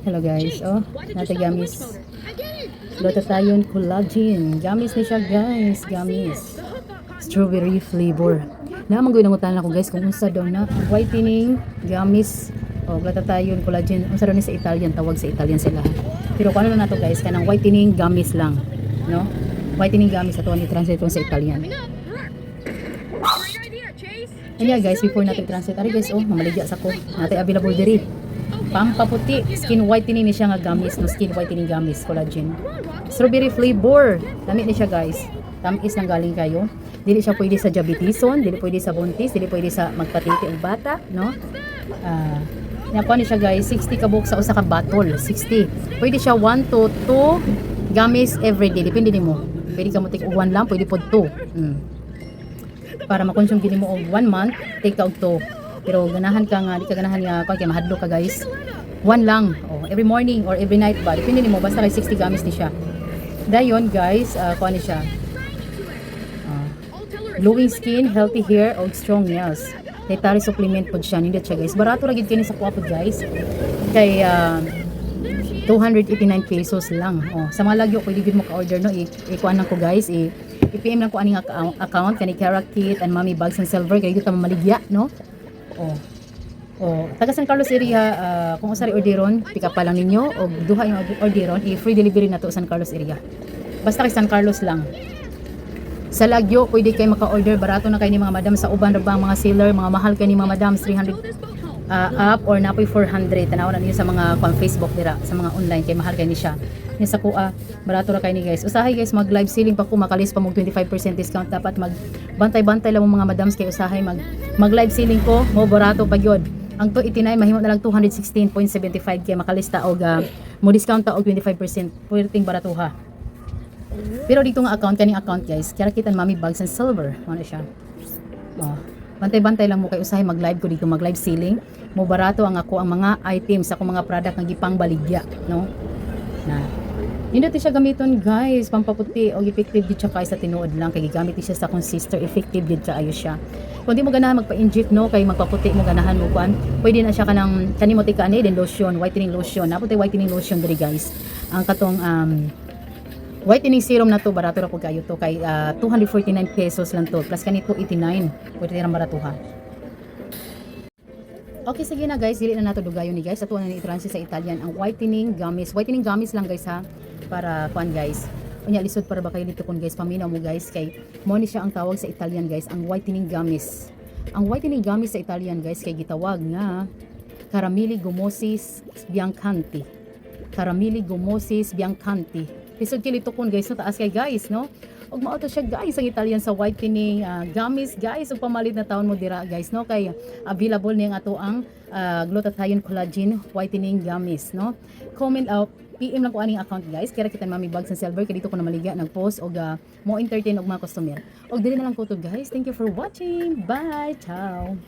Hello guys, oh, nata gummies. Luto tayo collagen. Gummies na siya guys, gummies. Strawberry flavor. Naman gawin nangutan ako guys kung unsa daw na whitening gummies. Oh, luto tayo collagen. Unsa daw ni sa Italian, tawag sa Italian sila. Pero kung ano na to guys, kanang whitening gummies lang, no? Whitening gummies ato ni translate sa Italian. Kanya guys, before natin translate, ari guys, oh, mamaligya sa ko. Natin available diri. Pampaputi, skin whitening ni siya nga gummies, no, skin whitening gummies, collagen. Strawberry flavor. Damit ni siya guys. Tamis nang galing kayo. Dili siya pwede sa diabetison, dili pwede sa buntis, dili pwede sa magpatiti og bata, no? Nakuha ni siya guys, 60 ka buok sa usa ka bottle, 60. Pwede siya 1 to 2 gummies every day, depende nimo. Pwede ka mo take og 1 lang, pwede pod 2. Para makonsume gini mo og 1 month, take ka og 2. Pero ganahan ka nga, di ka ganahan nga kay mahadlo ka guys. 1 lang, oh, every morning or every night ba, depende nimo, basta kay 60 gummies ni siya. Dayon guys, kuha ni siya. Glowing skin, healthy hair, og strong nails. Dietary supplement pod siya, nindot siya guys. Barato ra gid kini sa kuha pod guys. Kay 289 pesos lang. Oh, sa mga lagyo pwede gid mo ka-order no, ikuan lang ko guys, i-PM lang ko aning account kani Carrot Kit and Mommy Bags and Silver kay gid ta mamaligya no. Taga San Carlos area, kung usari orderon, pick up pa lang ninyo o duha yung orderon, free delivery na to San Carlos area. Basta kay San Carlos lang. Sa Lagyo, pwede kayo maka-order, barato na kayo ni mga madam sa uban bang mga seller, mga mahal kayo ni mga madam, 300 up or napoy 400. Tanaw na niyo sa mga Facebook dira, sa mga online kay mahal kayo ni siya. Ni sa kuha, barato ra kayo ni guys. Usahay guys, mag live selling pa ko, makalis pa mo 25% discount. Dapat mag bantay-bantay lang mga madams kay usahay mag live selling ko, mo barato pa gyud. Ang 289 mahimo na lang 216.75 kay makalista og mo discount ta og 25%. Pwedeng baratuha. Pero dito nga account kaning account guys, kaya kita Mommy Bags and Silver, ano siya. Oh, bantay-bantay lang mo kay usahay mag live ko dito, mag live selling. Mo barato ang ako ang mga items sa akong mga product nga gipang baligya, no? Na hindi siya gamiton guys, pampaputi o effective gid siya kay sa tinuod lang kay gigamit siya sa akong sister, effective gid kaayo siya. Kung di mo ganahan magpa-inject no, kay magpaputi mo ganahan mo kuan, pwede na siya kanang kanimo ti kani din lotion, whitening lotion. Naputi whitening lotion diri guys. Ang katong whitening serum na to barato ra pud kayo to kay 249 pesos lang to plus kanito 89, pwede ra baratuha. Okay, sige na guys, dili na nato dugayon ni guys. Ato na ni i-translate sa Italian ang whitening gummies. Whitening gummies lang guys ha, para kuan guys. Unya lisod para ba kayo dito kun guys, paminaw mo guys kay mo ni siya ang tawag sa Italian guys, ang whitening gummies. Ang whitening gummies sa Italian guys kay gitawag nga caramili gummosis biancanti. Caramili gummosis biancanti. Lisod kay litukon guys, no taas kay guys, no? Og mao to siya guys ang Italian sa whitening gummies guys, ug pamalit na taon mo dira guys, no? Kay available ni ang ato ang glutathione collagen whitening gummies, no? Comment out, PM lang ko aning account guys, kaya kita Mommy Bags and Silver kay dito ko na maligya nag-post og mo entertain og mga customer. Og dili na lang ko to guys. Thank you for watching. Bye. Ciao.